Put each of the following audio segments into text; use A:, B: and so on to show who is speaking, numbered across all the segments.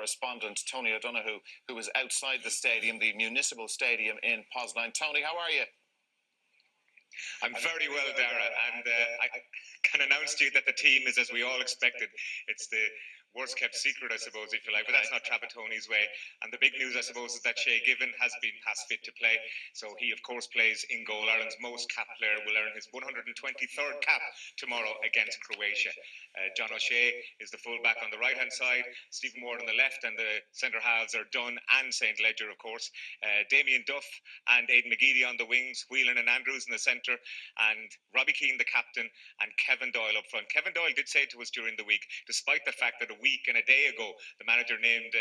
A: Correspondent Tony O'Donoghue, who is outside the stadium, the municipal stadium in Poznan. Tony, how are you?
B: I'm very well, Dara, and I can announce to you that the team is as we all expected. It's the worst kept secret, I suppose, if you like, but that's not Trapattoni's way. And the big news, I suppose, is that Shay Given has been past fit to play. So he, of course, plays in goal. Ireland's most capped player will earn his 123rd cap tomorrow against Croatia. John O'Shea is the full-back on the right-hand side, Stephen Ward on the left, and the centre halves are Dunn and St. Ledger, of course. Damien Duff and Aidan McGeady on the wings, Whelan and Andrews in the centre, and Robbie Keane, the captain, and Kevin Doyle up front. Kevin Doyle did say to us during the week, despite the fact that a week and a day ago, the manager named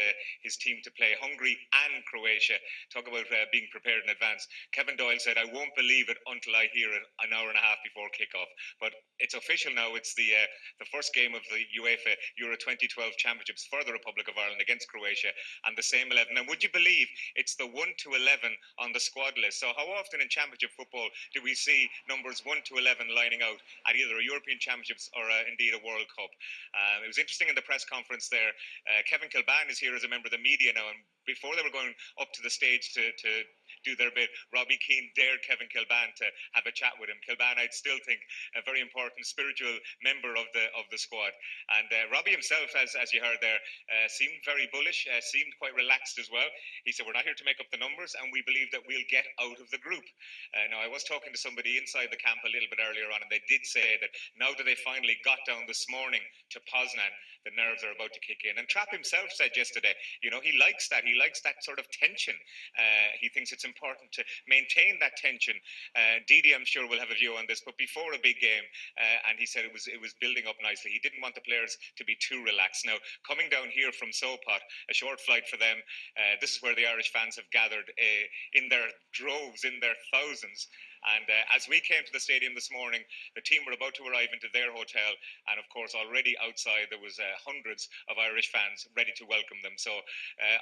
B: his team to play Hungary and Croatia. Talk about being prepared in advance. Kevin Doyle said, I won't believe it until I hear it an hour and a half before kickoff. But it's official now. It's the first game of the UEFA Euro 2012 Championships for the Republic of Ireland against Croatia, and the same 11. And would you believe it's the 1 to 11 on the squad list? So how often in Championship football do we see numbers 1 to 11 lining out at either a European Championships or indeed a World Cup? It was interesting in the press conference there. Kevin Kilbane is here as a member of the media now, and before they were going up to the stage to do their bit, Robbie Keane dared Kevin Kilbane to have a chat with him. Kilbane, I'd still think, a very important spiritual member of the squad. And Robbie himself, as you heard there, seemed very bullish, seemed quite relaxed as well. He said, we're not here to make up the numbers, and we believe that we'll get out of the group. Now, I was talking to somebody inside the camp a little bit earlier on, and they did say that now that they finally got down this morning to Poznan, the nerves are about to kick in. And Trapp himself said yesterday, you know, he likes that. He likes that sort of tension. He thinks it's important to maintain that tension. Didi, I'm sure, will have a view on this, but before a big game, and he said it was building up nicely. He didn't want the players to be too relaxed. Now, coming down here from Sopot, a short flight for them, this is where the Irish fans have gathered in their droves, in their thousands. And as we came to the stadium this morning, the team were about to arrive into their hotel, and of course already outside there was hundreds of Irish fans ready to welcome them. So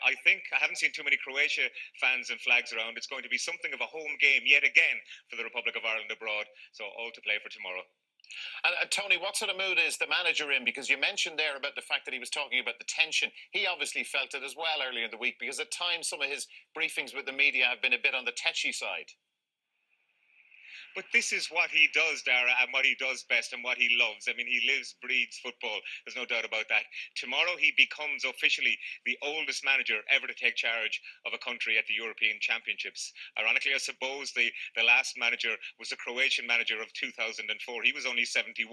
B: I think I haven't seen too many Croatia fans and flags around. It's going to be something of a home game yet again for the Republic of Ireland abroad. So all to play for tomorrow.
A: And Tony, what sort of mood is the manager in? Because you mentioned there about the fact that he was talking about the tension. He obviously felt it as well earlier in the week, because at times some of his briefings with the media have been a bit on the tetchy side.
B: But this is what he does, Dara, and what he does best and what he loves. I mean, he lives, breathes football. There's no doubt about that. Tomorrow he becomes officially the oldest manager ever to take charge of a country at the European Championships. Ironically, I suppose the last manager was the Croatian manager of 2004. He was only 71,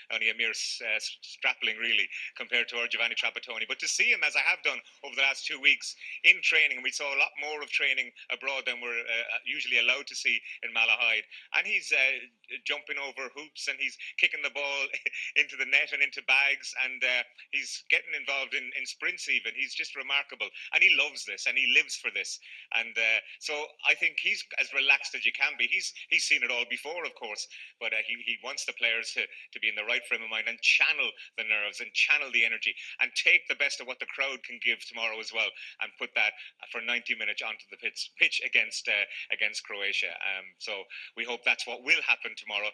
B: only a mere strapling, really, compared to our Giovanni Trapattoni. But to see him, as I have done over the last 2 weeks, in training, and we saw a lot more of training abroad than we're usually allowed to see in Malahide. And he's jumping over hoops, and he's kicking the ball into the net and into bags, and he's getting involved in sprints even. He's just remarkable, and he loves this, and he lives for this. And so I think he's as relaxed as you can be. He's seen it all before, of course, but he wants the players to be in the right frame of mind and channel the nerves and channel the energy and take the best of what the crowd can give tomorrow as well, and put that for 90 minutes onto the pitch against Croatia. So we hope that's what will happen tomorrow.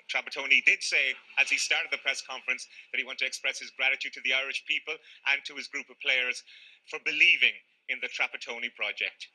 B: Trapattoni did say, as he started the press conference, that he wanted to express his gratitude to the Irish people and to his group of players for believing in the Trapattoni project.